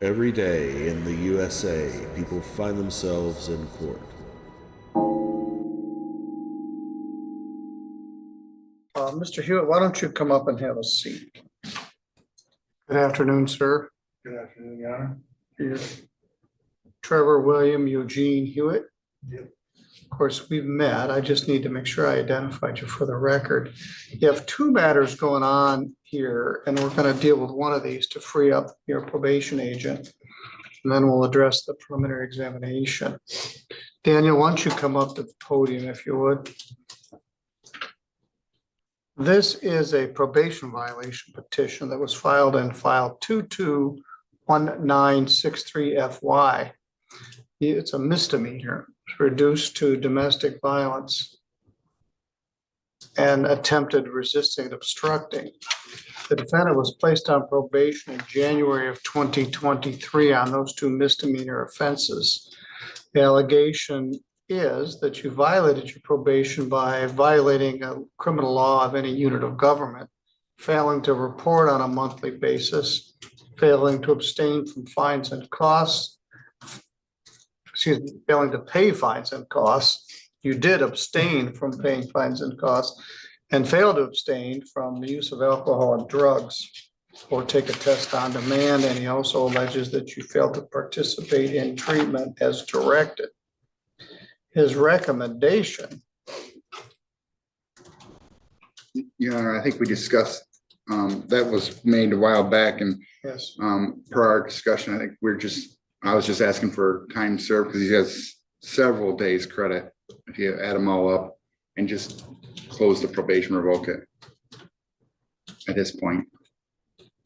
Every day in the USA, people find themselves in court. Mr. Hewitt, why don't you come up and have a seat? Good afternoon, sir. Good afternoon, Your Honor. You're Trevor William Eugene Hewitt. Yep. Of course, we've met. I just need to make sure I identified you for the record. You have two matters going on here, and we're going to deal with one of these to free up your probation agent. And then we'll address the preliminary examination. Daniel, why don't you come up to the podium if you would? This is a probation violation petition that was filed in file 221963FY. It's a misdemeanor. It's reduced to domestic violence and attempted resisting and obstructing. The defendant was placed on probation in January of 2023 on those two misdemeanor offenses. The allegation is that you violated your probation by violating a criminal law of any unit of government, failing to report on a monthly basis, failing to abstain from fines and costs, failing to pay fines and costs. You did abstain from paying fines and costs and failed to abstain from the use of alcohol and drugs or take a test on demand. And he also alleges that you failed to participate in treatment as directed. His recommendation. Your Honor, I think we discussed, that was made a while back, and Yes. per our discussion, I think I was just asking for time served because he has several days credit if you add them all up and just close the probation, revoke it at this point.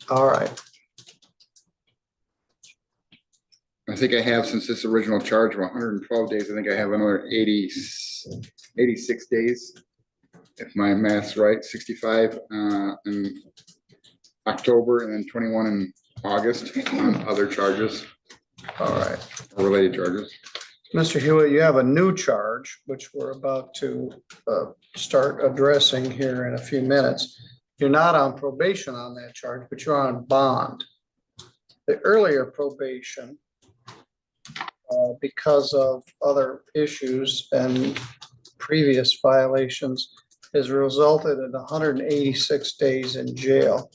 All right. I think I have, since this original charge of 112 days, I think I have another 86 days. If my math's right, 65 in October and then 21 in August on other charges. All right. Related charges. Mr. Hewitt, you have a new charge, which we're about to start addressing here in a few minutes. You're not on probation on that charge, but you're on bond. The earlier probation, because of other issues and previous violations, has resulted in 186 days in jail.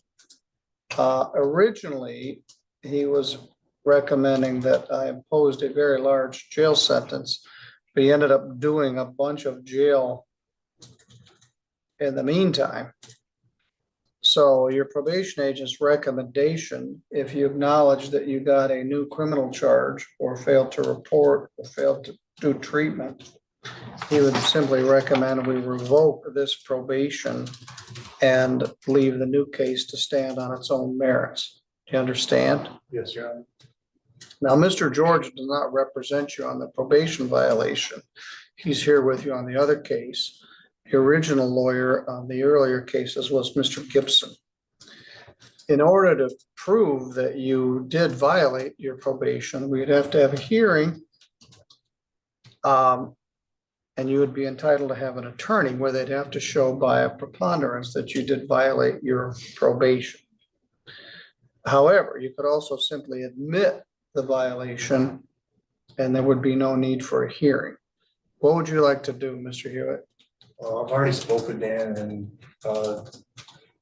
Originally, he was recommending that I imposed a very large jail sentence, but he ended up doing a bunch of jail in the meantime. So your probation agent's recommendation, if you acknowledge that you got a new criminal charge or failed to report or failed to do treatment, he would simply recommend we revoke this probation and leave the new case to stand on its own merits. Do you understand? Yes, Your Honor. Now, Mr. George does not represent you on the probation violation. He's here with you on the other case. The original lawyer on the earlier cases was Mr. Gibson. In order to prove that you did violate your probation, we'd have to have a hearing. And you would be entitled to have an attorney where they'd have to show by a preponderance that you did violate your probation. However, you could also simply admit the violation and there would be no need for a hearing. What would you like to do, Mr. Hewitt? I've already spoke with Dan, and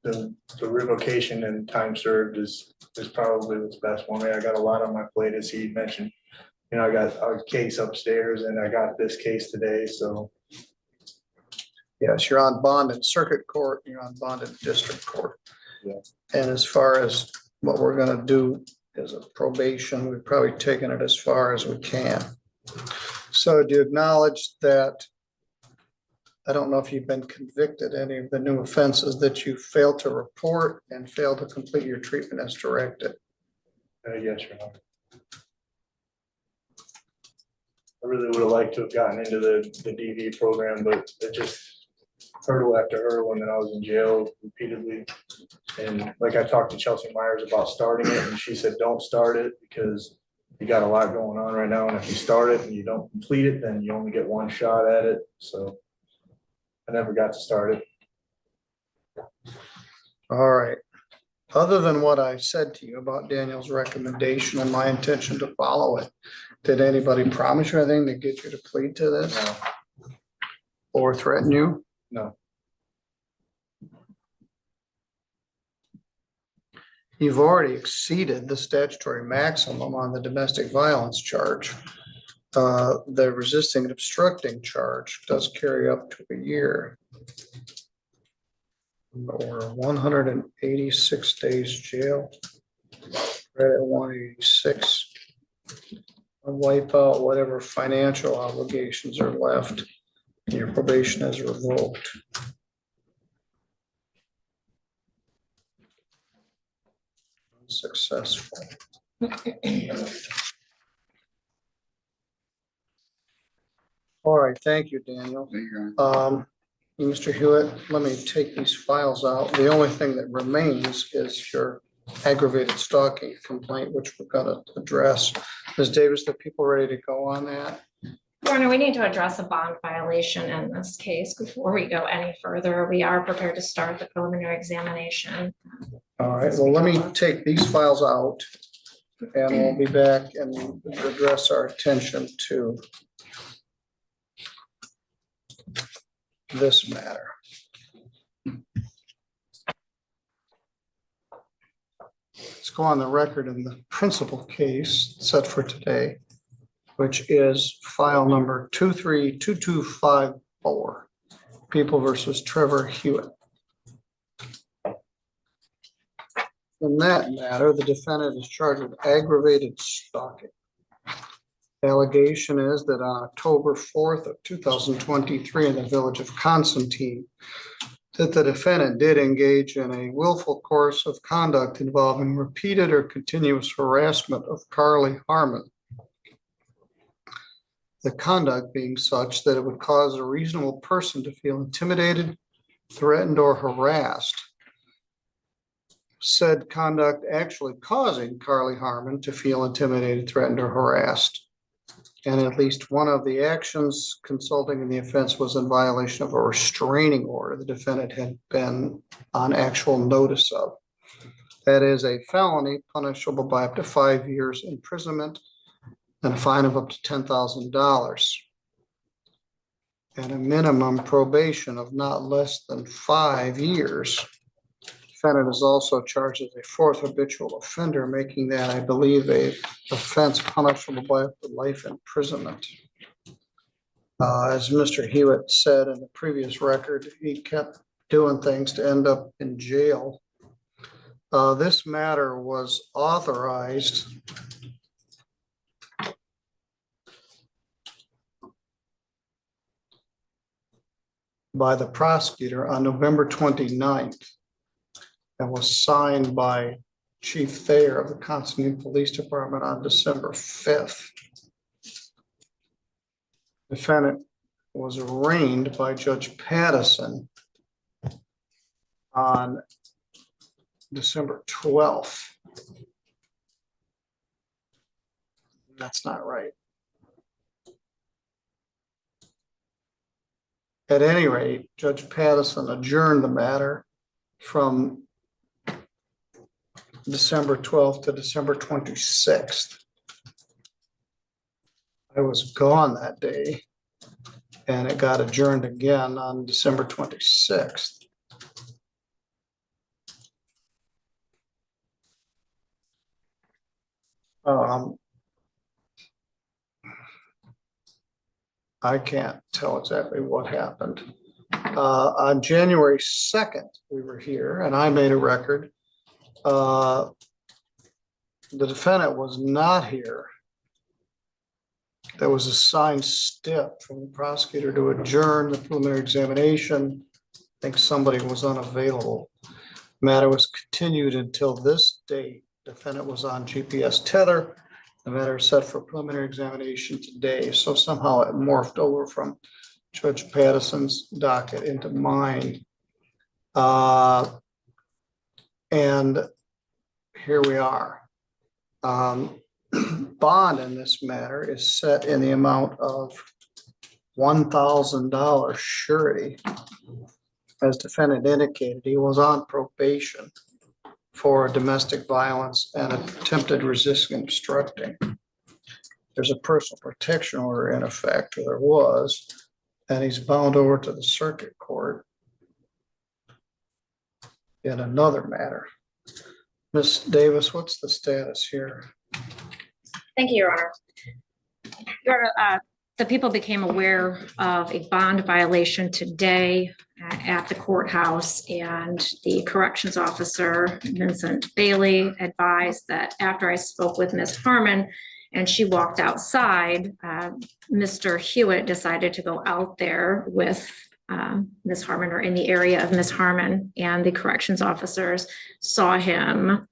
the revocation and time served is probably what's best for me. I got a lot on my plate, as he mentioned. You know, I got a case upstairs and I got this case today, so. Yes, you're on bond in circuit court, you're on bond in district court. Yeah. And as far as what we're gonna do as a probation, we've probably taken it as far as we can. So do you acknowledge that, I don't know if you've been convicted any of the new offenses, that you failed to report and failed to complete your treatment as directed? Yes, Your Honor. I really would have liked to have gotten into the DV program, but it just hurdle after hurdle, and then I was in jail repeatedly. And like, I talked to Chelsea Myers about starting it, and she said, don't start it because you got a lot going on right now. And if you start it and you don't complete it, then you only get one shot at it. So I never got to start it. All right. Other than what I said to you about Daniel's recommendation and my intention to follow it, did anybody promise you anything to get you to plead to this No, or threaten you? no. You've already exceeded the statutory maximum on the domestic violence charge. The resisting and obstructing charge does carry up to a year. Or 186 days jail. Right at 186. I'll wipe out whatever financial obligations are left. Your probation is revoked. Successful. All right, thank you, Daniel. There you go. Mr. Hewitt, let me take these files out. The only thing that remains is your aggravated stalking complaint, which we're gonna address. Ms. Davis, the people ready to go on that? Warner, we need to address a bond violation in this case before we go any further. We are prepared to start the preliminary examination. All right, well, let me take these files out and we'll be back and address our attention to this matter. Let's go on the record in the principal case set for today, which is file number 232254, People versus Trevor Hewitt. In that matter, the defendant is charged with aggravated stalking. The allegation is that on October 4th of 2023 in the village of Constantine, that the defendant did engage in a willful course of conduct involving repeated or continuous harassment of Carly Harmon. The conduct being such that it would cause a reasonable person to feel intimidated, threatened, or harassed. Said conduct actually causing Carly Harmon to feel intimidated, threatened, or harassed. And at least one of the actions consulting in the offense was in violation of a restraining order the defendant had been on actual notice of. That is a felony punishable by up to 5 years imprisonment and a fine of up to $10,000. And a minimum probation of not less than 5 years. Defendant is also charged as a fourth habitual offender, making that, I believe, a offense punishable by up to life imprisonment. As Mr. Hewitt said in the previous record, he kept doing things to end up in jail. This matter was authorized by the prosecutor on November 29th. And was signed by Chief Thayer of the Constantine Police Department on December 5th. Defendant was arraigned by Judge Pattison on December 12th. That's not right. At any rate, Judge Pattison adjourned the matter from December 12th to December 26th. I was gone that day and it got adjourned again on December 26th. I can't tell exactly what happened. On January 2nd, we were here and I made a record. The defendant was not here. There was a signed stip from the prosecutor to adjourn the preliminary examination. I think somebody was unavailable. Matter was continued until this date. Defendant was on GPS tether. The matter is set for preliminary examination today. So somehow it morphed over from Judge Pattison's docket into mine. And here we are. Bond in this matter is set in the amount of $1,000 surety. As defendant indicated, he was on probation for domestic violence and attempted resisting and obstructing. There's a personal protection order in effect, or there was, and he's bound over to the circuit court in another matter. Ms. Davis, what's the status here? Thank you, Your Honor. Your Honor, the people became aware of a bond violation today at the courthouse, and the corrections officer, Vincent Bailey, advised that after I spoke with Ms. Harmon and she walked outside, Mr. Hewitt decided to go out there with Ms. Harmon, or in the area of Ms. Harmon, and the corrections officers saw him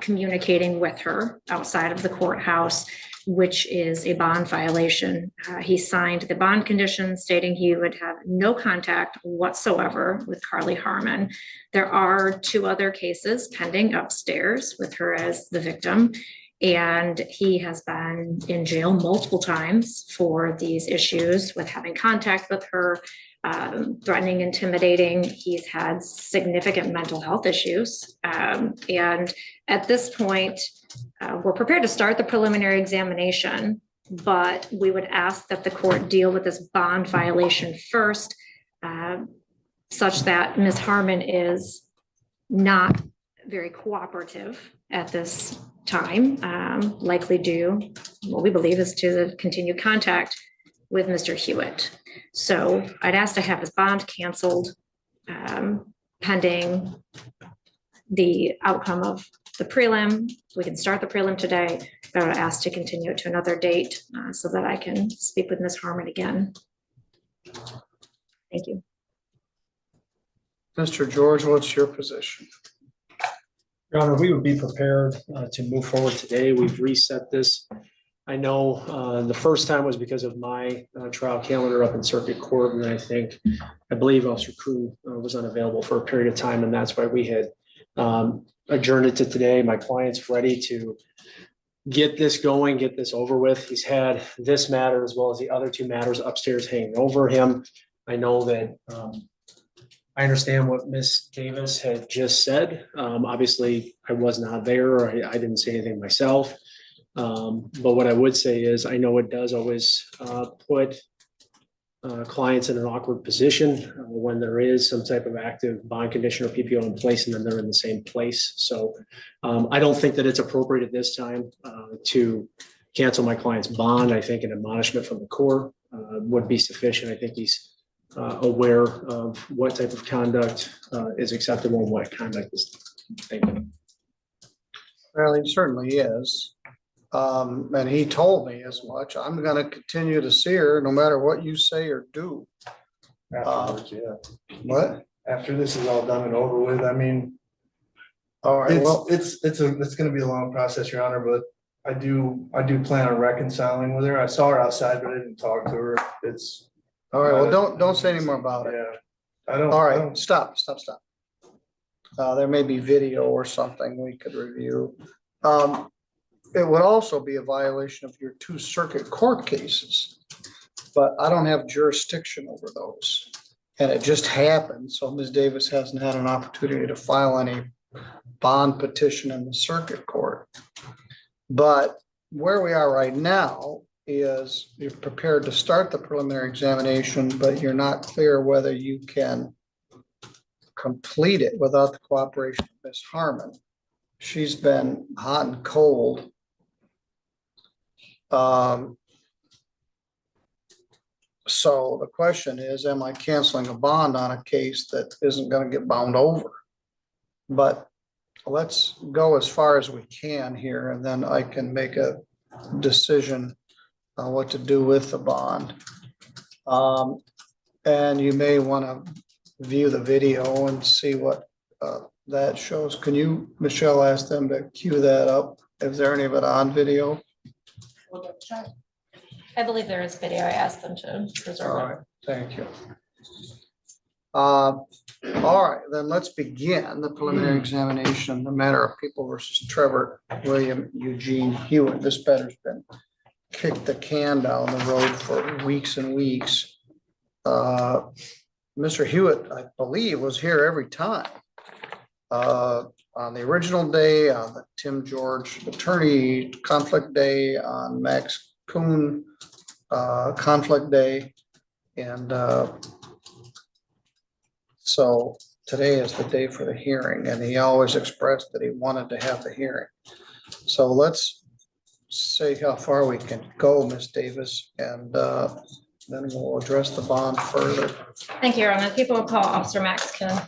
communicating with her outside of the courthouse, which is a bond violation. He signed the bond conditions stating he would have no contact whatsoever with Carly Harmon. There are 2 other cases pending upstairs with her as the victim, and he has been in jail multiple times for these issues with having contact with her, threatening, intimidating. He's had significant mental health issues. And at this point, we're prepared to start the preliminary examination, but we would ask that the court deal with this bond violation first, such that Ms. Harmon is not very cooperative at this time, likely due, what we believe is to the continued contact with Mr. Hewitt. So I'd ask to have his bond canceled pending the outcome of the prelim. We can start the prelim today, but I'd ask to continue it to another date so that I can speak with Ms. Harmon again. Thank you. Mr. George, what's your position? Your Honor, we would be prepared to move forward today. We've reset this. I know the first time was because of my trial calendar up in circuit court, and I believe Officer Crew was unavailable for a period of time, and that's why we had adjourned it to today. My client's ready to get this going, get this over with. He's had this matter as well as the other 2 matters upstairs hanging over him. I know that I understand what Ms. Davis had just said. Obviously, I was not there. I didn't say anything myself. But what I would say is I know it does always put clients in an awkward position when there is some type of active bond condition or PPO in place and then they're in the same place. So I don't think that it's appropriate at this time to cancel my client's bond. I think an admonishment from the court would be sufficient. I think he's aware of what type of conduct is acceptable and what conduct is. Thank you. Well, he certainly is. And he told me as much. I'm going to continue to see her no matter what you say or do. Afterwards, yeah. What? After this is all done and over with, I mean, All right. Well, it's gonna be a long process, Your Honor, but I do plan on reconciling with her. I saw her outside, but I didn't talk to her. It's. all right. Well, don't say any more about it. Yeah. I don't. All I right. don't- Stop. There may be video or something we could review. It would also be a violation of your 2 circuit court cases, but I don't have jurisdiction over those. And it just happened. So Ms. Davis hasn't had an opportunity to file any bond petition in the circuit court. But where we are right now is you're prepared to start the preliminary examination, but you're not clear whether you can complete it without the cooperation of Ms. Harmon. She's been hot and cold. So the question is, am I canceling a bond on a case that isn't going to get bound over? But let's go as far as we can here, and then I can make a decision on what to do with the bond. And you may want to view the video and see what that shows. Can you, Michelle, ask them to cue that up? Is there any of it on video? I believe there is video. I asked them to All preserve it. right, thank you. All right, then let's begin the preliminary examination, the matter of People versus Trevor William Eugene Hewitt. This matter's been kicked the can down the road for weeks and weeks. Mr. Hewitt, I believe, was here every time. I on the original day, on the Tim George attorney conflict day, on Max Kuhn conflict day. And so today is the day for the hearing, and he always expressed that he wanted to have the hearing. So let's see how far we can go, Ms. Davis, and then we'll address the bond further. Thank you, Your Honor. People will call Officer Max Kuhn.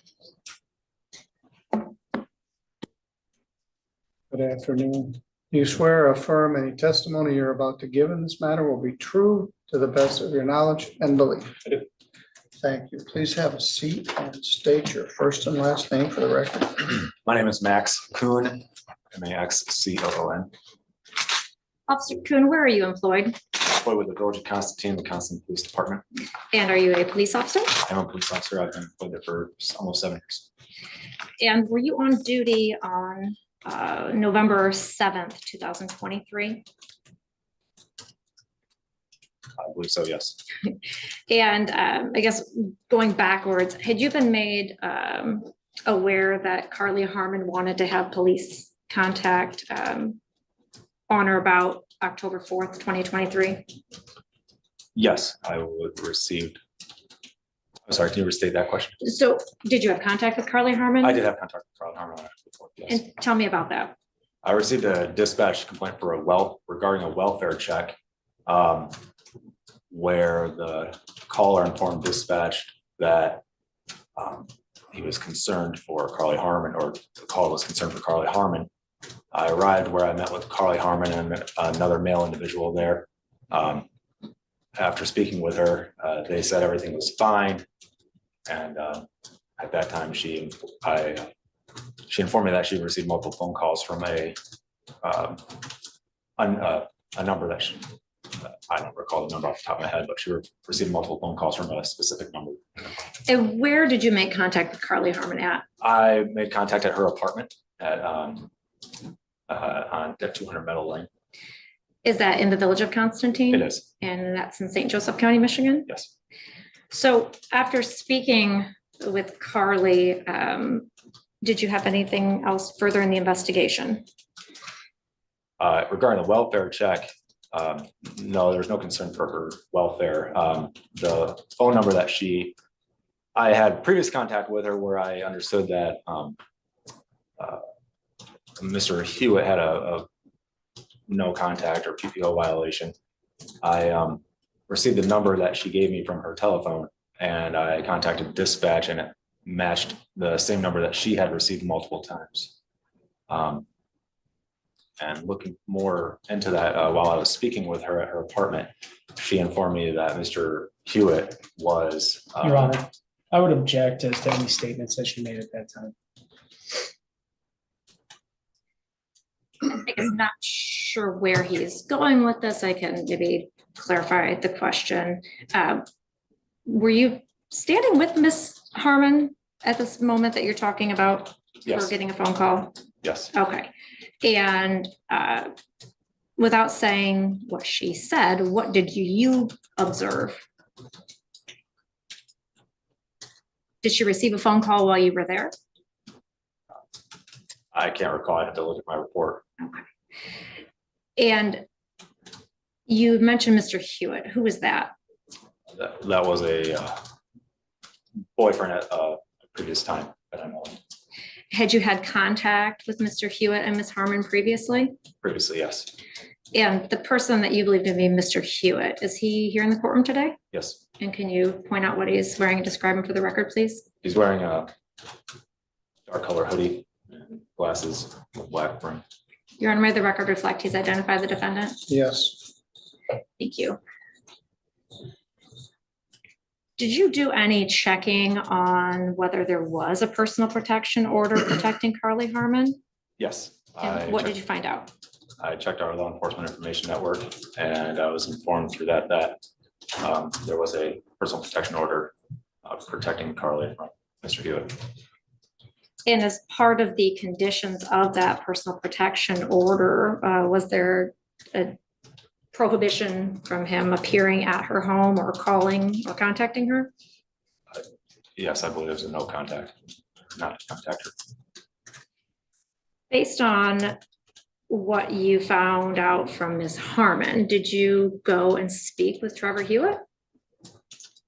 Good afternoon. Do you swear or affirm any testimony you're about to give in this matter will be true to the best of your knowledge and belief? I do. Thank you. Please have a seat and state your first and last name for the record. My name is Max Kuhn, Maxcoon. Officer Kuhn, where are you employed? Employed with the Village of Constantine, the Constantine Police Department. And are you a police officer? I'm a police officer. I've been employed there for almost 7 years. And were you on duty on November 7th, 2023? I believe so, yes. And I guess going backwards, had you been made aware that Carly Harmon wanted to have police contact on or about October 4th, 2023? Yes, I would received. I'm sorry, can you restate that question? So did you have contact with Carly Harmon? I did have contact with Carl Harmon before, yes. And tell me about that. I received a dispatch complaint for regarding a welfare check, where the caller informed dispatch that he was concerned for Carly Harmon, or the call was concerned for Carly Harmon. I arrived where I met with Carly Harmon and another male individual there. After speaking with her, they said everything was fine. And at that time, she informed me that she received multiple phone calls from a number that I don't recall the number off the top of my head, but she received multiple phone calls from a specific number. And where did you make contact with Carly Harmon at? I made contact at her apartment on 200 Meadow Lane. Is that in the Village of Constantine? It is, And that's in St. Joseph County, Michigan? yes. So after speaking with Carly, did you have anything else further in the investigation? Regarding the welfare check, no, there's no concern for her welfare. The phone number that I had previous contact with her where I understood that Mr. Hewitt had a no contact or PPO violation. I received the number that she gave me from her telephone, and I contacted dispatch, and it matched the same number that she had received multiple times. And looking more into that, while I was speaking with her at her apartment, she informed me that Mr. Hewitt was. Your Honor, I would object as to any statements that she made at that time. I'm not sure where he's going with this. I can maybe clarify the question. Were you standing with Miss Harmon at this moment that you're talking about? Her Yes, getting a phone call? yes. Okay. And without saying what she said, what did you observe? Did she receive a phone call while you were there? I can't recall. I have to look at my report. Okay. And you mentioned Mr. Hewitt. Who was that? That was a boyfriend at a previous time that I know of. Had you had contact with Mr. Hewitt and Ms. Harmon previously? Previously, yes. And the person that you believe to be Mr. Hewitt, is he here in the courtroom today? Yes. And can you point out what he's wearing and describe him for the record, please? He's wearing a dark color hoodie, and glasses, with black brim. Your Honor, may the record reflect he's identified the defendant? Yes. Thank you. Did you do any checking on whether there was a personal protection order protecting Carly Harmon? Yes. And what did you find out? I checked our law enforcement information network, and I was informed through that there was a personal protection order protecting Carly from Mr. Hewitt. And as part of the conditions of that personal protection order, was there a prohibition from him appearing at her home or calling or contacting her? Yes, I believe there's a no contact, not to contact her. Based on what you found out from Ms. Harmon, did you go and speak with Trevor Hewitt?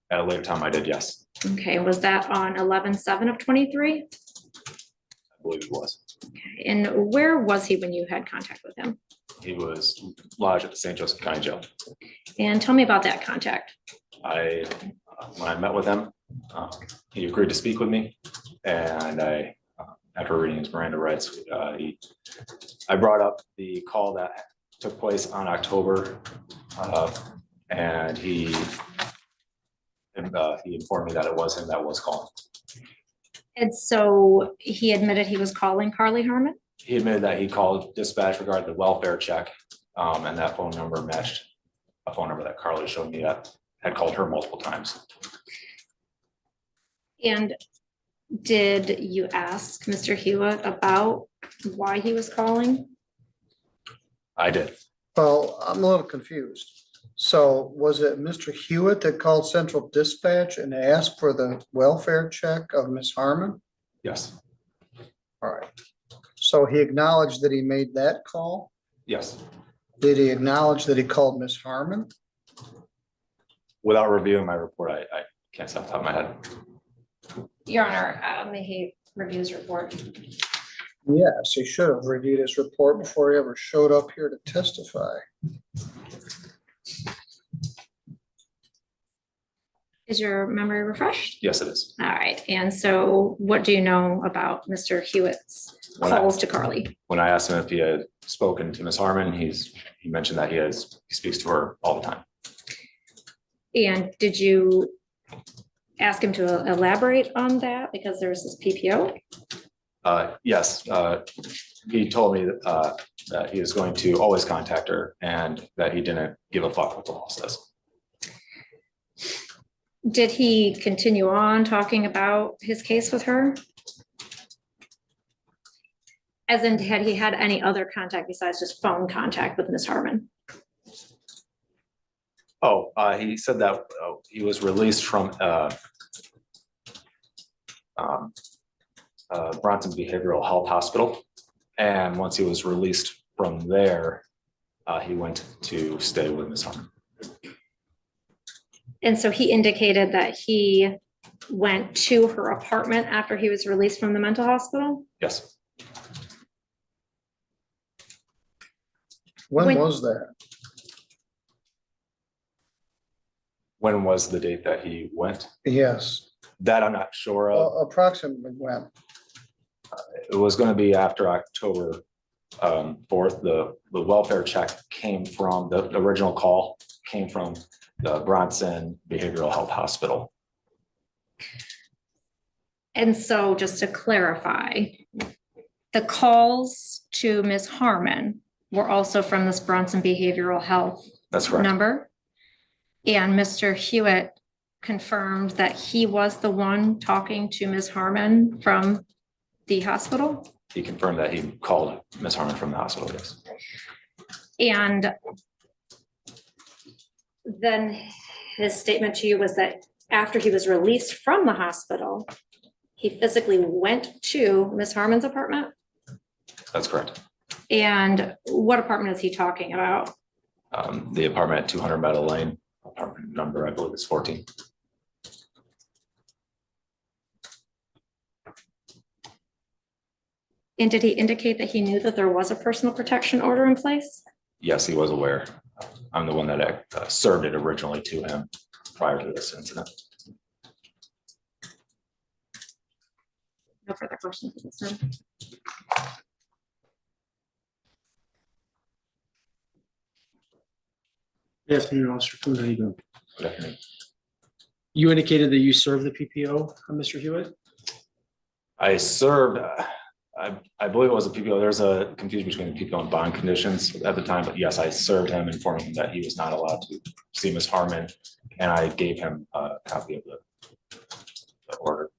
At a later time, I did, yes, Okay, was that on 11/7 of 23? I believe it was. And where was he when you had contact with him? He was lodged at the St. Joseph County Jail. And tell me about that contact. When I met with him, he agreed to speak with me, and after reading his Miranda rights, I brought up the call that took place on October, and he informed me that it was him that was calling. And so he admitted he was calling Carly Harmon? He admitted that he called dispatch regarding the welfare check, and that phone number matched a phone number that Carly showed me that had called her multiple times. And did you ask Mr. Hewitt about why he was calling? I did. Well, I'm a little confused. So was it Mr. Hewitt that called Central Dispatch and asked for the welfare check of Miss Harmon? Yes, All right. So he acknowledged that he made that call? yes. Did he acknowledge that he called Miss Harmon? Without reviewing my report, I can't say off the top of my head. Your Honor, may he review his report? Yes, he should have reviewed his report before he ever showed up here to testify. Is your memory refreshed? Yes, it is. All right, and so what do you know about Mr. Hewitt's calls to Carly? When I asked him if he had spoken to Ms. Harmon, he mentioned that he speaks to her all the time. And did you ask him to elaborate on that because there's this PPO? Yes, he told me that he was going to always contact her and that he didn't give a fuck what the law says. Did he continue on talking about his case with her? As in, had he had any other contact besides just phone contact with Ms. Harmon? Oh, he said that he was released from Bronson Behavioral Health Hospital. And once he was released from there, he went to stay with Ms. Harmon. And so he indicated that he went to her apartment after he was released from the mental hospital? Yes, When When- was that? when was the date that he went? Yes, That I'm not sure of. approximately when? It was going to be after October 4th. The welfare check came from, the original call came from the Bronson Behavioral Health Hospital. And so just to clarify, the calls to Ms. Harmon were also from this Bronson Behavioral Health That's correct. number? And Mr. Hewitt confirmed that he was the one talking to Ms. Harmon from the hospital? He confirmed that he called Ms. Harmon from the hospital, yes. And then his statement to you was that after he was released from the hospital, he physically went to Ms. Harmon's apartment? That's correct. And what apartment is he talking about? The apartment at 200 Meadow Lane, apartment number, I believe is 14. And did he indicate that he knew that there was a personal protection order in place? Yes, he was aware. I'm the one that served it originally to him prior to this incident. No further questions at this time. Good afternoon, Officer Kuhn. How you doing? Good afternoon. You indicated that you served the PPO, Mr. Hewitt? I served, I believe it was a PPO. There's a confusion between the PPO and bond conditions at the time, but yes, I served him, informing him that he was not allowed to see Ms. Harmon, and I gave him a copy of the order.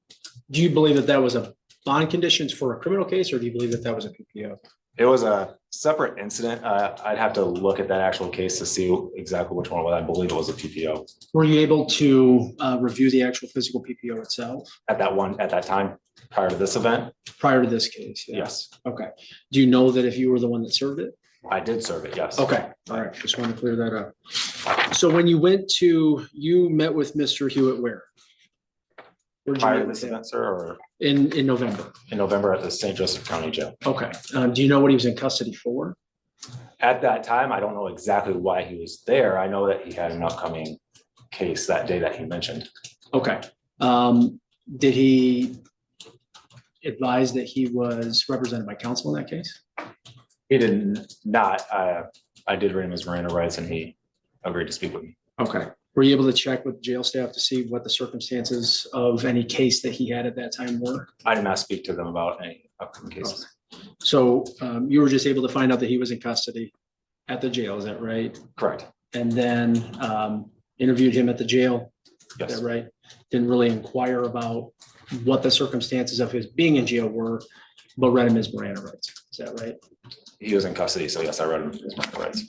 Do you believe that that was a bond conditions for a criminal case, or do you believe that that was a PPO? It was a Separate incident. I'd have to look at that actual case to see exactly which one, but I believe it was a PPO Were you able to review the actual physical PPO itself at that time prior to this event. prior to this case? Yeah. Yes, Okay. Do you know that if you were the one that served it? I did serve it. Yes. Okay, all right, just want to clear that up. So when you you met with Mr. Hewitt where? Where'd you Prior meet to with this him? event, sir, or In November? in November at the St. Joseph County Jail. Okay, do you know what he was in custody for? At that time, I don't know exactly why he was there. I know that he had an upcoming case that day that he mentioned. Okay, did he advise that he was represented by counsel in that case? He did not. I did read him his Miranda rights and he agreed to speak with me. Okay, were you able to check with jail staff to see what the circumstances of any case that he had at that time were? I did not speak to them about any upcoming cases. So you were just able to find out that he was in custody at the jail, is that right? Correct. And then interviewed him at the jail, is Yes. that right? Didn't really inquire about what the circumstances of his being in jail were, but read him his Miranda rights, is that right? He was in custody, so yes, I read him his Miranda rights.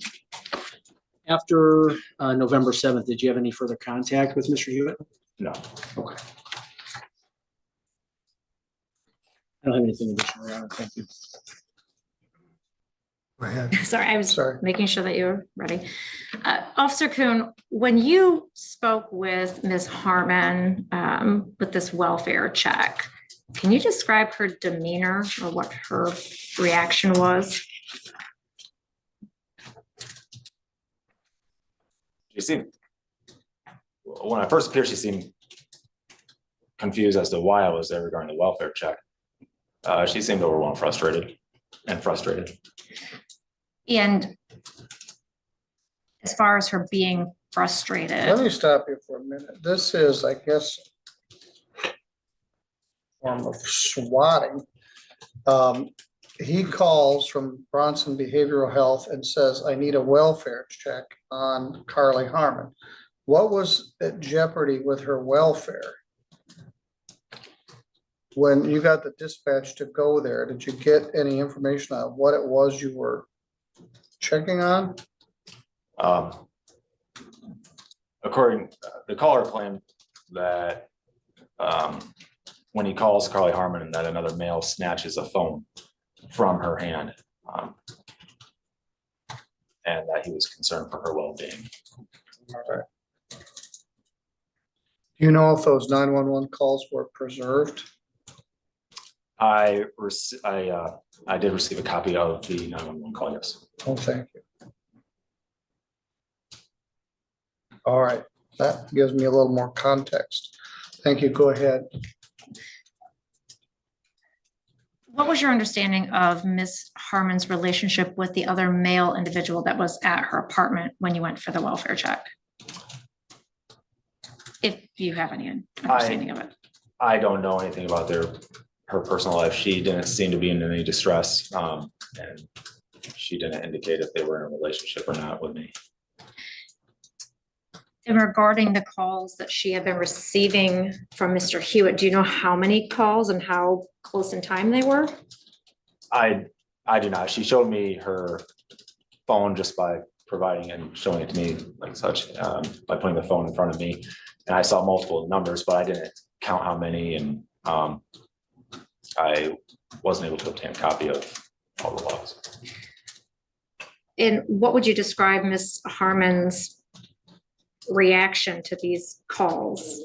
After November 7th, did you have any further contact with Mr. Hewitt? No. Okay. I don't have anything additional, Your Honor. Thank you. Go ahead. Sorry, I was Sorry. making sure that you were ready. Officer Kuhn, when you spoke with Ms. Harmon with this welfare check, can you describe her demeanor or what her reaction was? She seemed, when I first appeared, she seemed confused as to why I was there regarding the welfare check. She seemed overwhelmed, frustrated. And as far as her being Let frustrated, me stop you for a minute. This is, I guess, form of swatting. He calls from Bronson Behavioral Health and says, I need a welfare check on Carly Harmon. What was at jeopardy with her welfare? When you got the dispatch to go there, did you get any information on what it was you were checking on? According, the caller claimed that when he calls Carly Harmon, that another male snatches a phone from her hand, and that he was concerned for her well-being. All right. Do you know if those 911 calls were preserved? I did receive a copy of the 911 call, yes. Oh, thank you. All right, that gives me a little more context. Thank you. Go ahead. what was your understanding of Ms. Harmon's relationship with the other male individual that was at her apartment when you went for the welfare check? If you have any understanding of it. I don't know anything about her personal life. She didn't seem to be in any distress, and she didn't indicate if they were in a relationship or not with me. And regarding the calls that she had been receiving from Mr. Hewitt, do you know how many calls and how close in time they were? I do not. She showed me her phone just by providing and showing it to me like such, by putting the phone in front of me. And I saw multiple numbers, but I didn't count how many, and I wasn't able to obtain a copy of all the logs. And what would you describe Ms. Harmon's reaction to these calls?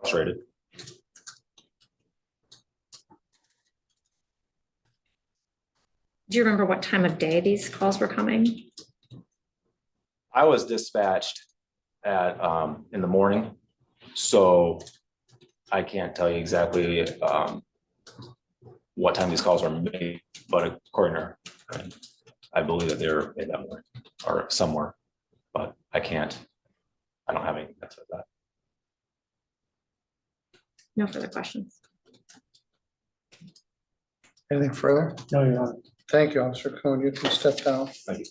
Frustrated. Do you remember what time of day these calls were coming? I was dispatched at in the morning, so I can't tell you exactly what time these calls were made, but according to her, I believe that they were made that morning or somewhere, but I don't have anything that says that. No further questions. Anything further? No, you're not. Thank you, Officer Cohen. You can step down. Thank you.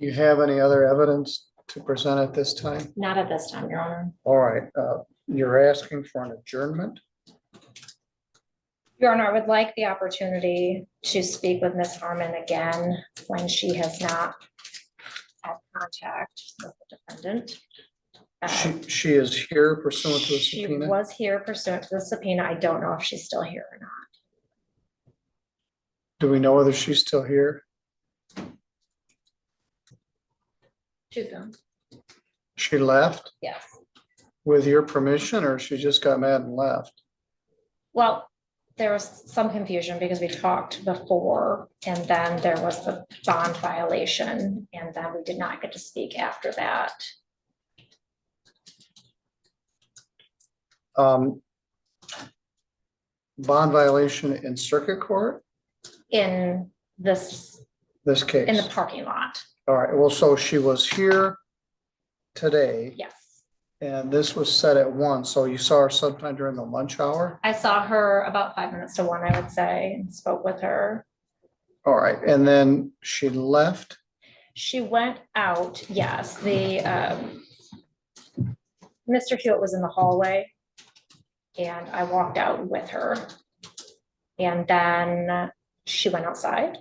Do you have any other evidence to present at this time? Not at this time, Your Honor. All right, you're asking for an adjournment? Your Honor, I would like the opportunity to speak with Ms. Harmon again when she has not had contact with the defendant. She is here pursuant to a She subpoena? was here pursuant to the subpoena. I don't know if she's still here or not. Do we know whether she's still here? She's gone. She left Yes. with your permission, or she just got mad and left? Well, there was some confusion because we talked before and then there was the bond violation and then we did not get to speak after that. Bond violation in circuit court, In this, this case? in the parking lot. All right, well, so she was here today Yes. and this was set at 1, so you saw her sometime during the lunch hour? I saw her about 5 minutes to 1, I would say, and spoke with her. All right, and then she left? She went out, yes, Mr. Hewitt was in the hallway and I walked out with her. And then she went outside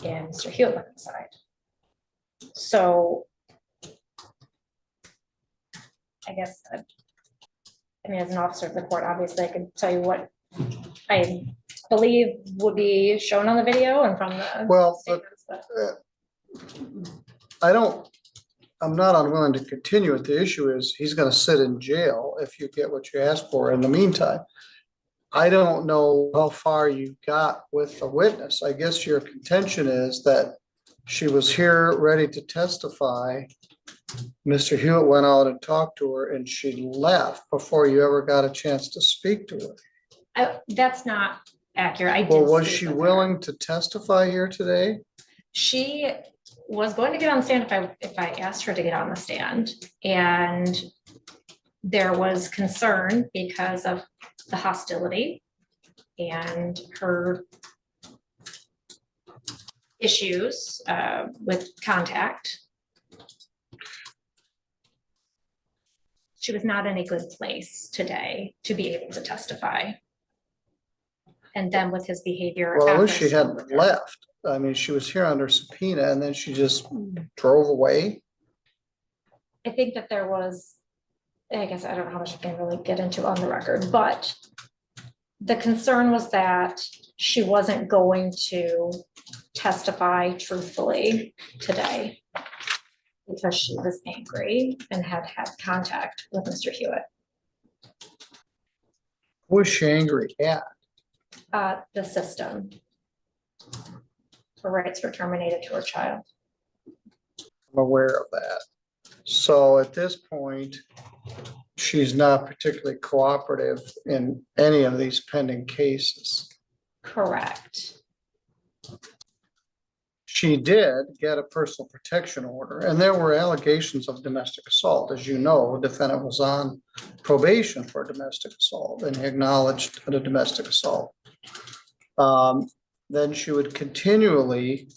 and Mr. Hewitt went inside. So I guess, I mean, as an officer of the court, obviously I can tell you what I believe would be shown on the video and from the Well, statements, but I'm not unwilling to continue it. The issue is he's gonna sit in jail if you get what you ask for. In the meantime, I don't know how far you got with the witness. I guess your contention is that she was here ready to testify. Mr. Hewitt went out and talked to her and she left before you ever got a chance to speak to her. that's not accurate. I Well, did was speak she with her. willing to testify here today? She was going to get on the stand if I asked her to get on the stand. And there was concern because of the hostility and her issues with contact. She was not in a good place today to be able to testify. And then with his behavior. Well, I after wish she spoke hadn't with her. left. I mean, she was here under subpoena and then she just drove away. I think that there was, I guess, I don't know how much I can really get into on the record, but the concern was that she wasn't going to testify truthfully today because she was angry and had had contact with Mr. Hewitt. Who was she angry at? The system. Her rights were terminated to her child. I'm aware of that. So at this point, she's not particularly cooperative in any of these pending cases. Correct. She did get a personal protection order and there were allegations of domestic assault. As you know, the defendant was on probation for domestic assault and he acknowledged a domestic assault. Then she would continually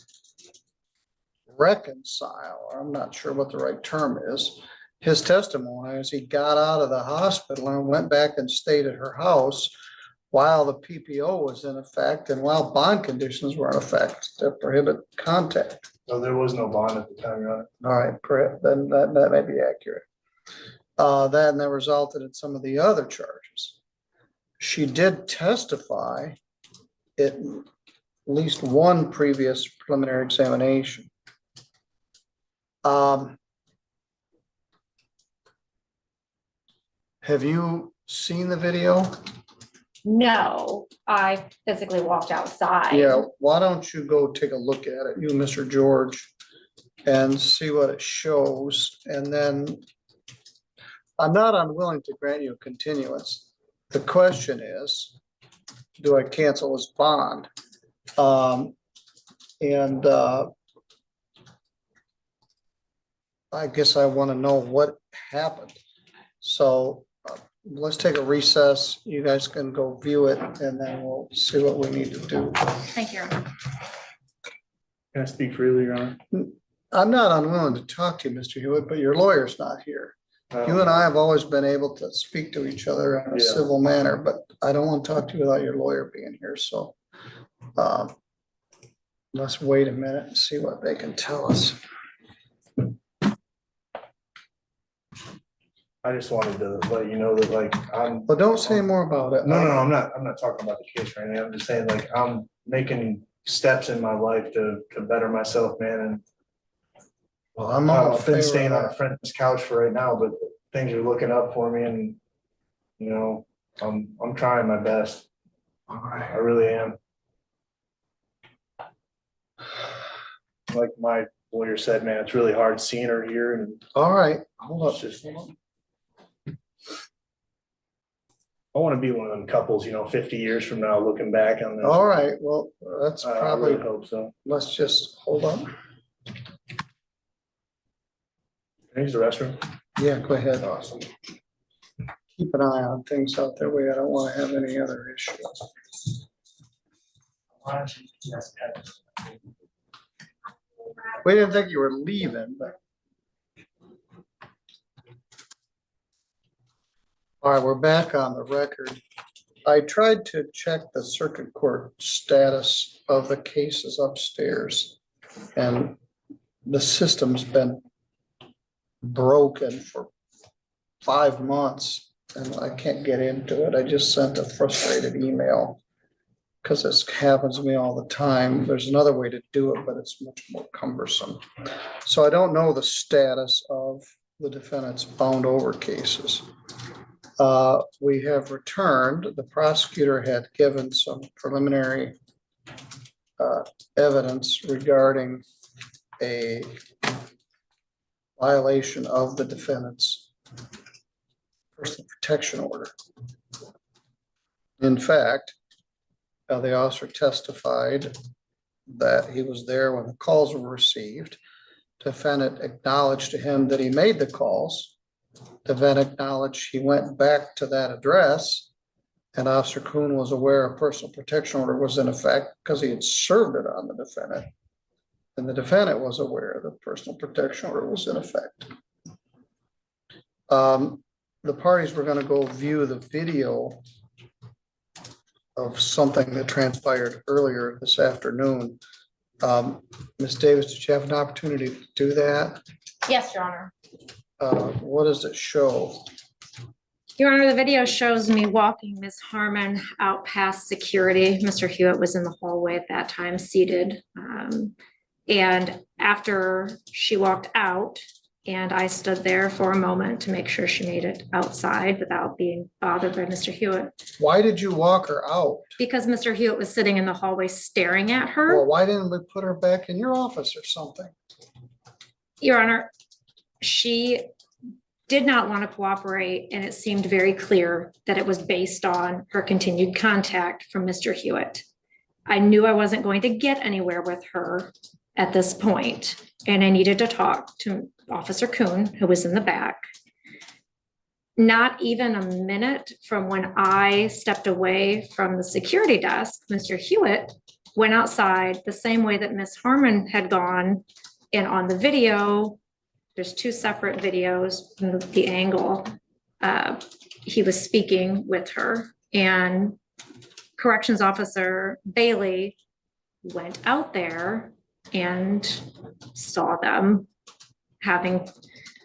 reconcile, or I'm not sure what the right term is, his testimony as he got out of the hospital and went back and stayed at her house while the PPO was in effect and while bond conditions were in effect to prohibit contact. No, there was no bond at the time, Your Honor. All right, correct. Then that may be accurate. Then that resulted in some of the other charges. She did testify at least one previous preliminary examination. Have you seen the video? No, I physically walked outside. Yeah, why don't you go take a look at it, you, Mr. George, and see what it shows, and then I'm not unwilling to grant you a continuance. The question is, do I cancel his bond? I guess I want to know what happened. So let's take a recess. You guys can go view it and then we'll see what we need to do. Thank you, Your Honor. Can I speak freely, Your Honor? I'm not unwilling to talk to you, Mr. Hewitt, but your lawyer's not here. You and I have always been able to speak to each other in a Yeah. civil manner, but I don't want to talk to you without your lawyer being here, so. Let's wait a minute and see what they can tell us. I just wanted to let you know that like But don't say more about it. No, I'm not talking about the case right now. I'm just saying like I'm making steps in my life to better myself, man. And Well, I'm all in I've been favor staying of on a that. friend's couch for right now, but things are looking up for me and, you know, I'm trying my best. All right. I really am. Like my lawyer said, man, it's really hard seeing her here and All right, hold it's up. just. I want to be one of them couples, 50 years from now, looking back on this. All right, well, that's I probably, really hope so. let's just hold up. Can I use the restroom? Yeah, go ahead. Awesome. Keep an eye on things out there. I don't want to have any other issues. We didn't think you were leaving, but. All right, we're back on the record. I tried to check the circuit court status of the cases upstairs. And the system's been broken for 5 months and I can't get into it. I just sent a frustrated email. Because this happens to me all the time. There's another way to do it, but it's much more cumbersome. So I don't know the status of the defendant's bound over cases. We have returned, the prosecutor had given some preliminary evidence regarding a violation of the defendant's personal protection order. In fact, the officer testified that he was there when the calls were received. Defendant acknowledged to him that he made the calls. Defendant acknowledged he went back to that address, and Officer Kuhn was aware a personal protection order was in effect because he had served it on the defendant. And the defendant was aware the personal protection order was in effect. The parties were going to go view the video of something that transpired earlier this afternoon. Ms. Davis, did you have an opportunity to do that? Yes, Your Honor. What does it show? Your Honor, the video shows me walking Ms. Harmon out past security. Mr. Hewitt was in the hallway at that time, seated. And after she walked out, and I stood there for a moment to make sure she made it outside without being bothered by Mr. Hewitt. Why did you walk her out? Because Mr. Hewitt was sitting in the hallway staring at Well, her. why didn't we put her back in your office or something? Your Honor, she did not want to cooperate, and it seemed very clear that it was based on her continued contact from Mr. Hewitt. I knew I wasn't going to get anywhere with her at this point, and I needed to talk to Officer Kuhn, who was in the back. Not even a minute from when I stepped away from the security desk, Mr. Hewitt went outside the same way that Ms. Harmon had gone. And on the video, there's two separate videos from the angle. He was speaking with her, and Corrections Officer Bailey went out there and saw them having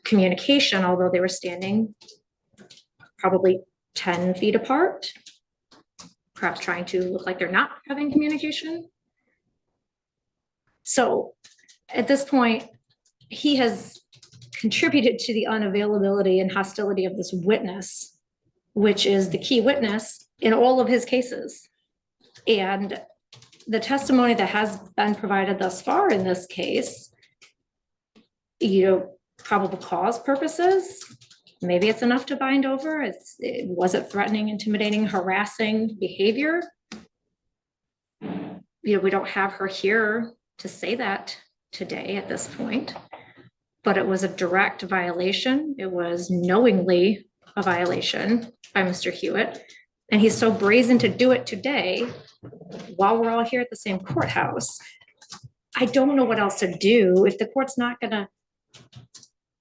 communication, although they were standing probably 10 feet apart, perhaps trying to look like they're not having communication. So at this point, he has contributed to the unavailability and hostility of this witness, which is the key witness in all of his cases. And the testimony that has been provided thus far in this case, probable cause purposes, maybe it's enough to bind over. Was it threatening, intimidating, harassing behavior? We don't have her here to say that today at this point, but it was a direct violation. It was knowingly a violation by Mr. Hewitt. And he's so brazen to do it today while we're all here at the same courthouse. I don't know what else to do if the court's not gonna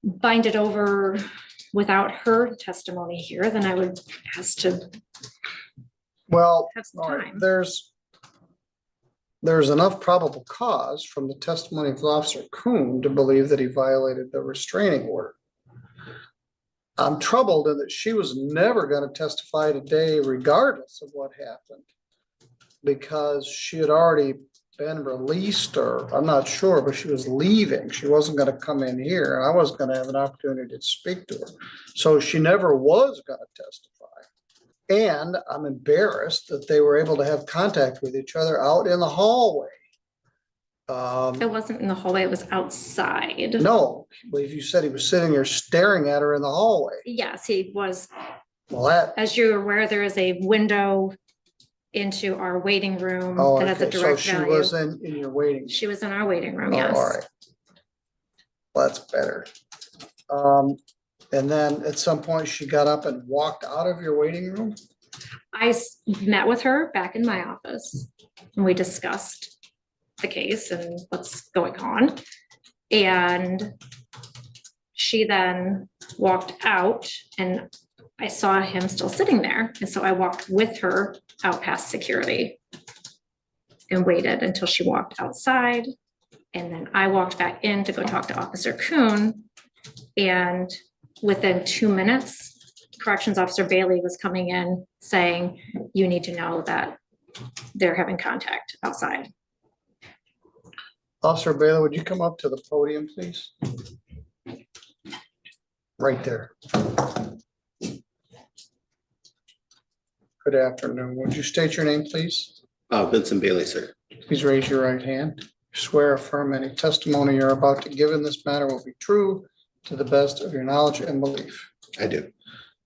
bind it over without her testimony here, then I would ask to Well, have some all right, time. there's enough probable cause from the testimony of Officer Kuhn to believe that he violated the restraining order. I'm troubled in that she was never going to testify today regardless of what happened, because she had already been released, or I'm not sure, but she was leaving. She wasn't going to come in here, and I wasn't going to have an opportunity to speak to her. So she never was going to testify. And I'm embarrassed that they were able to have contact with each other out in the hallway. It wasn't in the hallway, it was outside. No, I believe you said he was sitting there staring at her in the hallway. Yes, he was. Well, that, As you're aware, there is a window into our waiting room oh, that has a okay, so direct she value. was in your waiting. She was in our waiting room, Oh, yes. all right. Well, that's better. And then at some point she got up and walked out of your waiting room? Met with her back in my office and we discussed the case and what's going on. And she then walked out and I saw him still sitting there. And so I walked with her out past security and waited until she walked outside. And then I walked back in to go talk to Officer Kuhn. And within 2 minutes, Corrections Officer Bailey was coming in saying, you need to know that they're having contact outside. Officer Bailey, would you come up to the podium, please? Right there. Good afternoon. Would you state your name, please? Vincent Bailey, sir. Please raise your right hand. Swear or affirm any testimony you're about to give in this matter will be true to the best of your knowledge and belief. I do.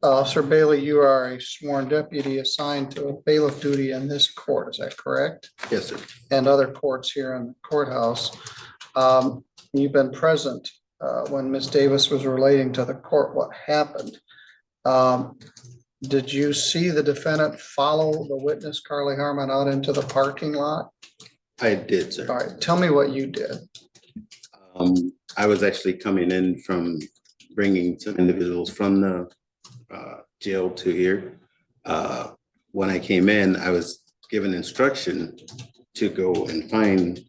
Officer Bailey, you are a sworn deputy assigned to a bailiff duty in this court, is that correct? Yes, sir. And other courts here in the courthouse. You've been present when Ms. Davis was relating to the court what happened. Did you see the defendant follow the witness, Carly Harmon, out into the parking lot? I did, sir. All right, tell me what you did. I was actually coming in from bringing some individuals from the jail to here. When I came in, I was given instruction to go and find,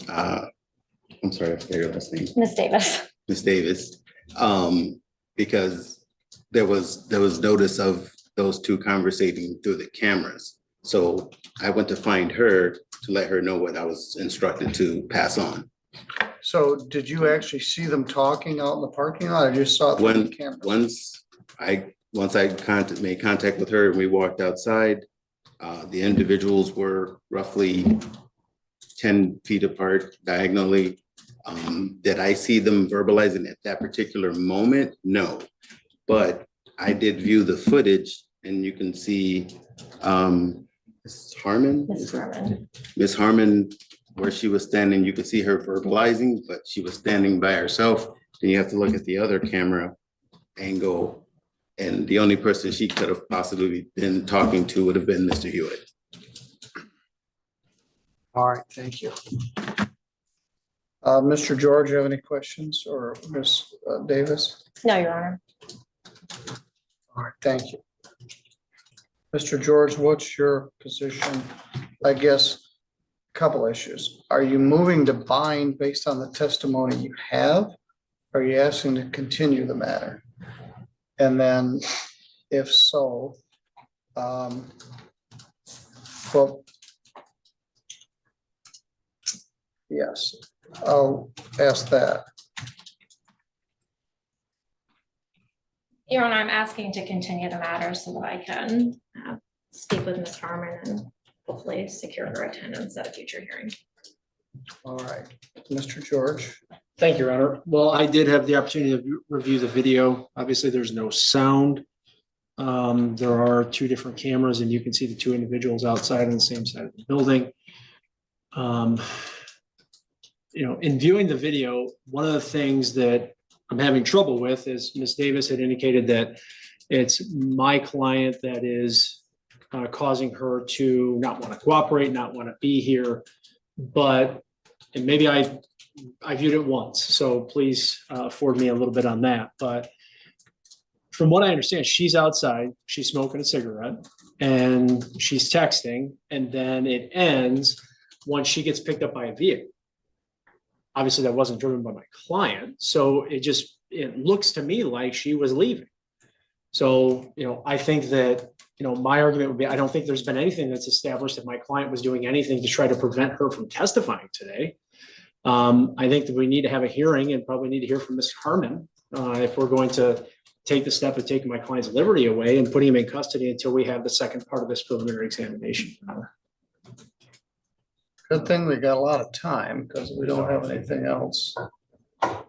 I'm sorry, I forget your last name. Ms. Davis. Ms. Davis, because there was notice of those two conversating through the cameras. So I went to find her to let her know what I was instructed to pass on. So did you actually see them talking out in the parking lot? I just saw it through the camera. Once I made contact with her and we walked outside, the individuals were roughly 10 feet apart diagonally. Did I see them verbalizing at that particular moment? No, but I did view the footage and you can see Ms. Harmon? Ms. Harmon. Ms. Harmon, where she was standing, you could see her verbalizing, but she was standing by herself. Then you have to look at the other camera angle. And the only person she could have possibly been talking to would have been Mr. Hewitt. All right, thank you. Mr. George, you have any questions, or Ms. Davis? No, Your Honor. All right, thank you. Mr. George, what's your position? I guess a couple issues. Are you moving to bind based on the testimony you have? Are you asking to continue the matter? And then if so, well, yes, I'll ask that. Your Honor, I'm asking to continue the matter so that I can speak with Ms. Harmon and hopefully secure her attendance at a future hearing. All right, Mr. George. Thank you, Your Honor. Well, I did have the opportunity to review the video. Obviously, there's no sound. There are two different cameras and you can see the two individuals outside on the same side of the building. In viewing the video, one of the things that I'm having trouble with is Ms. Davis had indicated that it's my client that is causing her to not want to cooperate, not want to be here. But, and maybe I viewed it once, so please afford me a little bit on that. But from what I understand, she's outside, she's smoking a cigarette, and she's texting, and then it ends once she gets picked up by a vehicle. Obviously, that wasn't driven by my client, so it looks to me like she was leaving. So, I think that, my argument would be, I don't think there's been anything that's established that my client was doing anything to try to prevent her from testifying today. I think that we need to have a hearing and probably need to hear from Ms. Harmon if we're going to take the step of taking my client's liberty away and putting him in custody until we have the second part of this preliminary examination. Good thing we got a lot of time because we don't have anything else. All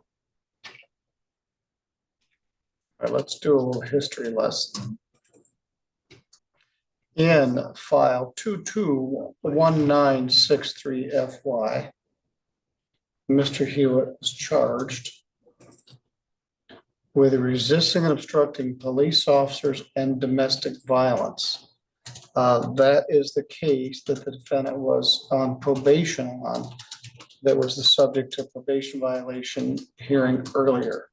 right, let's do a little history lesson. In file 221963FY, Mr. Hewitt was charged with resisting and obstructing police officers and domestic violence. That is the case that the defendant was on probation on, that was the subject of probation violation hearing earlier.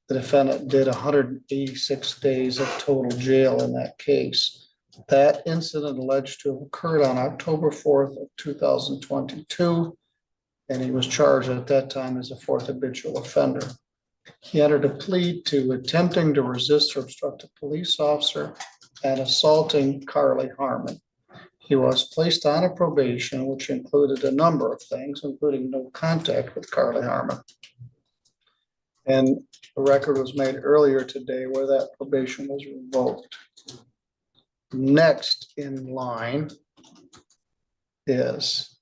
The defendant did 186 days of total jail in that case. That incident alleged to have occurred on October 4th of 2022, and he was charged at that time as a fourth habitual offender. He entered a plea to attempting to resist or obstruct a police officer and assaulting Carly Harmon. He was placed on a probation, which included a number of things, including no contact with Carly Harmon. And a record was made earlier today where that probation was revoked. Next in line is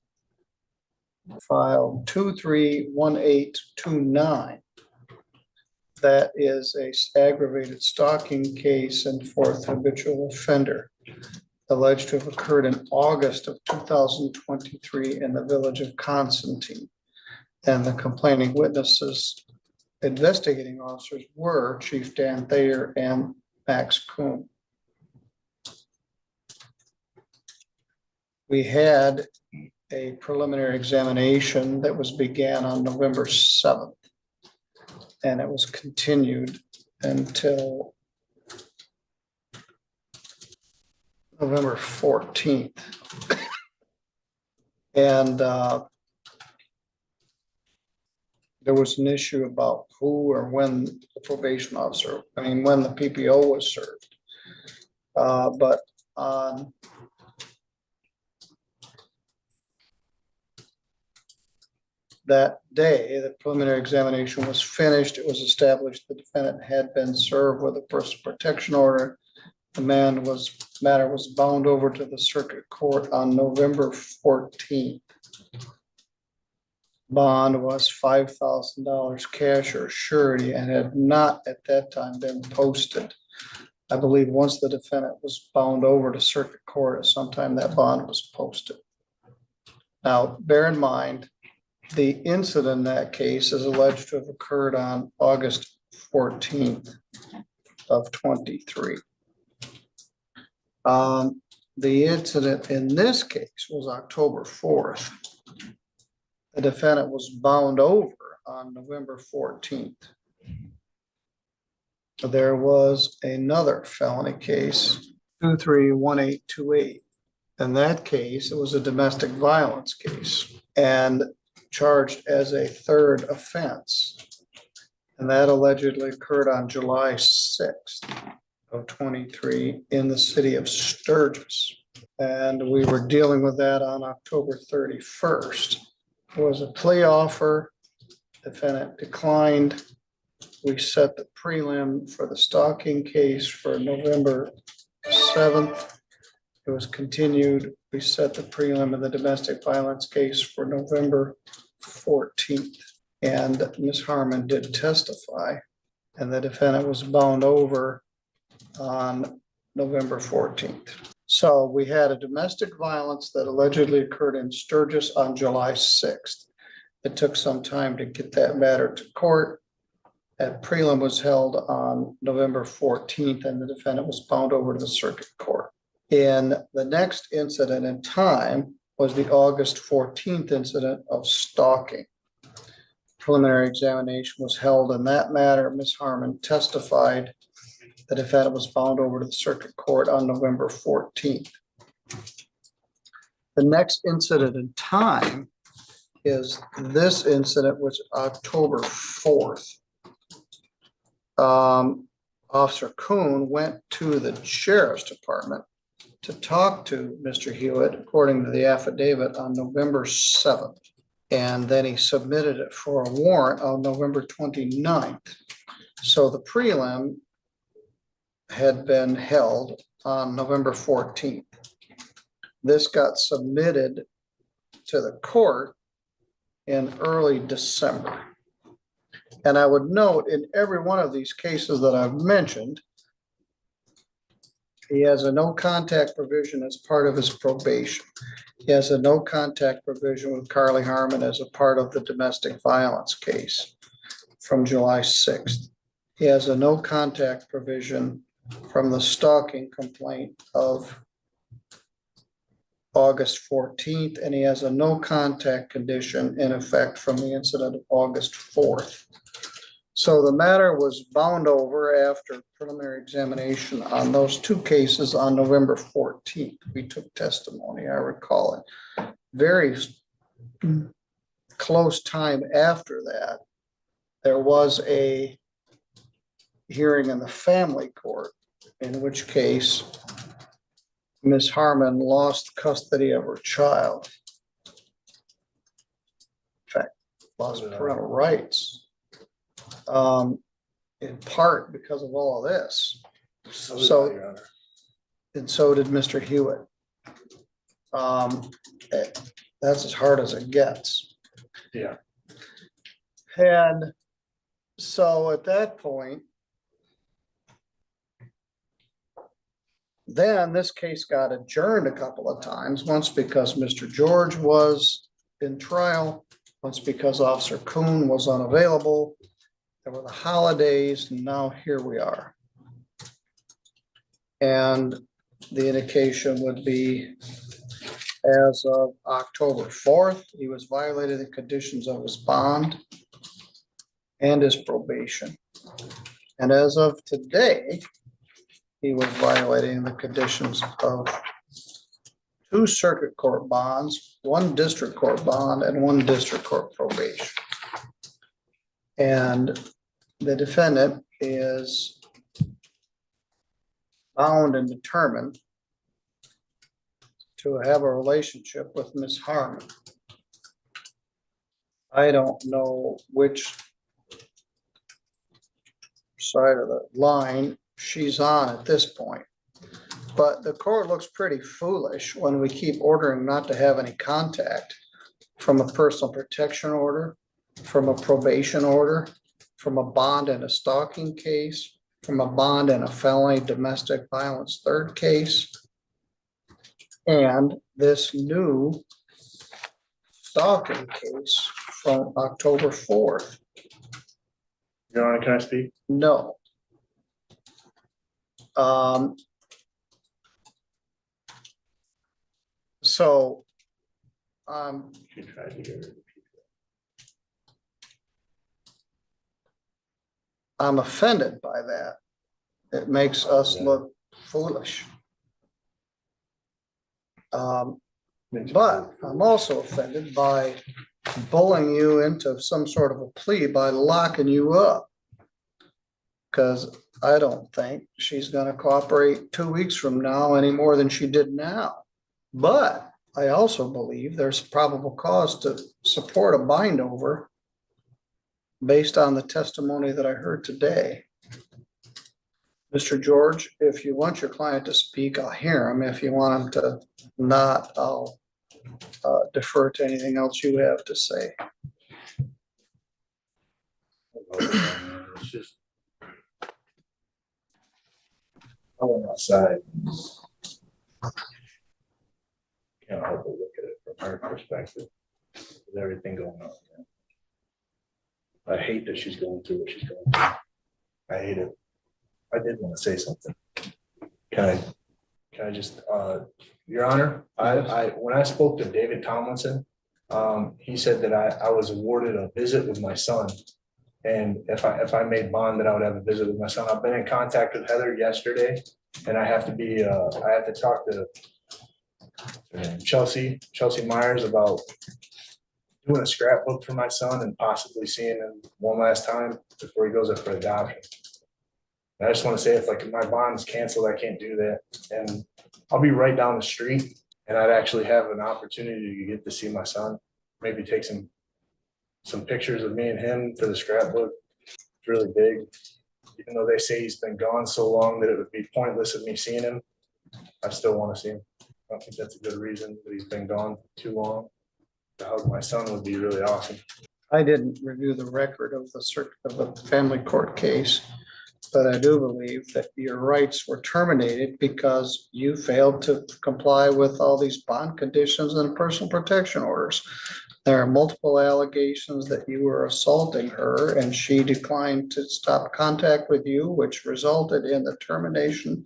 file 231829. That is a aggravated stalking case and fourth habitual offender alleged to have occurred in August of 2023 in the village of Constantine. And the complaining witnesses, investigating officers, were Chief Dan Thayer and Max Kuhn. We had a preliminary examination that was began on November 7th. And it was continued until November 14th. And there was an issue about who or when the probation officer, when the PPO was served. But on that day, the preliminary examination was finished. It was established the defendant had been served with a personal protection order. The matter was bound over to the circuit court on November 14th. Bond was $5,000 cash or surety and had not at that time been posted. I believe once the defendant was bound over to circuit court, at some time that bond was posted. Now, bear in mind, the incident in that case is alleged to have occurred on August 14th of 23. The incident in this case was October 4th. The defendant was bound over on November 14th. There was another felony case, 231828. In that case, it was a domestic violence case and charged as a third offense. And that allegedly occurred on July 6th of 23 in the city of Sturgis. And we were dealing with that on October 31st. It was a plea offer. Defendant declined. We set the prelim for the stalking case for November 7th. It was continued. We set the prelim of the domestic violence case for November 14th. And Ms. Harmon did testify, and the defendant was bound over on November 14th. So we had a domestic violence that allegedly occurred in Sturgis on July 6th. It took some time to get that matter to court. That prelim was held on November 14th, and the defendant was bound over to the circuit court. In the next incident in time was the August 14th incident of stalking. Preliminary examination was held in that matter. Ms. Harmon testified The defendant was bound over to the circuit court on November 14th. The next incident in time is this incident, which October 4th. Officer Kuhn went to the sheriff's department to talk to Mr. Hewitt, according to the affidavit, on November 7th. And then he submitted it for a warrant on November 29th. So the prelim had been held on November 14th. This got submitted to the court in early December. And I would note in every one of these cases that I've mentioned, he has a no contact provision as part of his probation. He has a no contact provision with Carly Harmon as a part of the domestic violence case from July 6th. He has a no contact provision from the stalking complaint of August 14th, and he has a no contact condition in effect from the incident of August 4th. So the matter was bound over after preliminary examination on those two cases on November 14th. We took testimony, I recall it. Very close time after that, there was a hearing in the family court, in which case Ms. Harmon lost custody of her child. In fact, lost parental rights. In part because of all of this. So, and so did Mr. Hewitt. That's as hard as it gets. Yeah. And so at that point, then this case got adjourned a couple of times, once because Mr. George was in trial, once because Officer Kuhn was unavailable. There were the holidays, and now here we are. And the indication would be as of October 4th, he was violating the conditions of his bond and his probation. And as of today, he was violating the conditions of 2 circuit court bonds, 1 district court bond, and 1 district court probation. And the defendant is bound and determined to have a relationship with Ms. Harmon. I don't know which side of the line she's on at this point, but the court looks pretty foolish when we keep ordering not to have any contact from a personal protection order, from a probation order, from a bond in a stalking case, from a bond in a felony domestic violence 3rd case, and this new stalking case from October 4th. Your Honor, can I speak? No. So She tried to get rid of people. I'm offended by that. It makes us look foolish. But I'm also offended by bullying you into some sort of a plea by locking you up. Because I don't think she's gonna cooperate 2 weeks from now any more than she did now. But I also believe there's probable cause to support a bind over based on the testimony that I heard today. Mr. George, if you want your client to speak, I'll hear him. If you want him to not, I'll defer to anything else you have to say. It's just. I went outside. Can't help but look at it from her perspective, with everything going on. I hate that she's going through what she's going through. I hate it. I did want to say something. Can I just, Your Honor, when I spoke to David Tomlinson, he said that I was awarded a visit with my son And if I made bond, then I would have a visit with my son. I've been in contact with Heather yesterday, and I have to talk to Chelsea Myers about doing a scrapbook for my son and possibly seeing him one last time before he goes up for adoption. And I just want to say, if like my bond's canceled, I can't do that. And I'll be right down the street, and I'd actually have an opportunity to get to see my son, maybe take some pictures of me and him for the scrapbook. It's really big. Even though they say he's been gone so long that it would be pointless of me seeing him, I still want to see him. I don't think that's a good reason that he's been gone too long. To hug my son would be really awesome. I didn't review the record of the family court case, but I do believe that your rights were terminated because you failed to comply with all these bond conditions and personal protection orders. There are multiple allegations that you were assaulting her, and she declined to stop contact with you, which resulted in the termination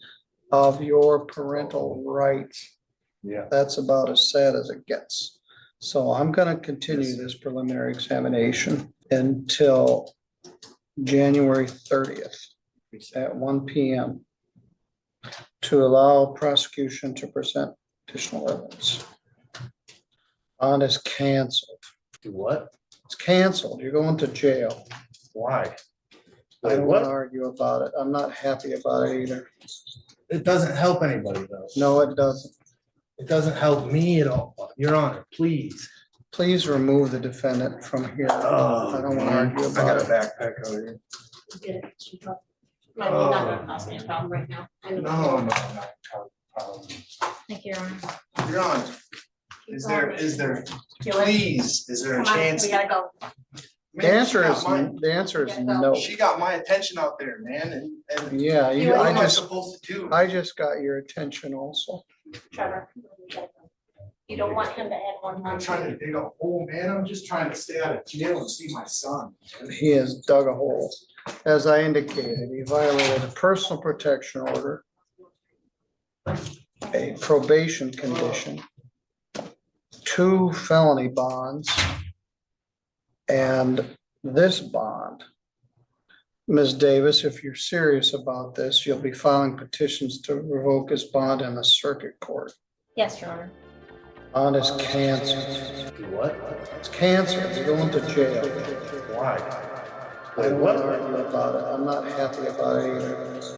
of your parental rights. Yeah. That's about as sad as it gets. So I'm gonna continue this preliminary examination until January 30th at 1 p.m. to allow prosecution to present additional evidence. Bond is canceled. Do what? It's canceled. You're going to jail. Why? I don't What? want to argue about it. I'm not happy about it either. It doesn't help anybody though. No, it doesn't. It doesn't help me at all. Your Honor, please. Please remove the defendant from here. I don't want to argue I got about a it. backpack over here. Might be not gonna cost me a problem right now. I know. No. Thank you, Your Honor. Your Honor, is there, Feel it? please, is there a Come on, chance? we gotta go. The answer is no. She got my attention out there, man, and Yeah, You you, are I what am I just, supposed to do? I just got your attention also. Trevor. You don't want him to add one I'm month. trying to dig a hole, man. I'm just trying to stay out of jail and see my son. He has dug a hole. As I indicated, he violated a personal protection order, a probation condition, 2 felony bonds, and this bond. Ms. Davis, if you're serious about this, you'll be filing petitions to revoke his bond in the circuit court. Yes, Your Honor. Bond is canceled. Do what? It's canceled. You're going to jail. Why? I don't want to argue about it. I'm not happy about it either.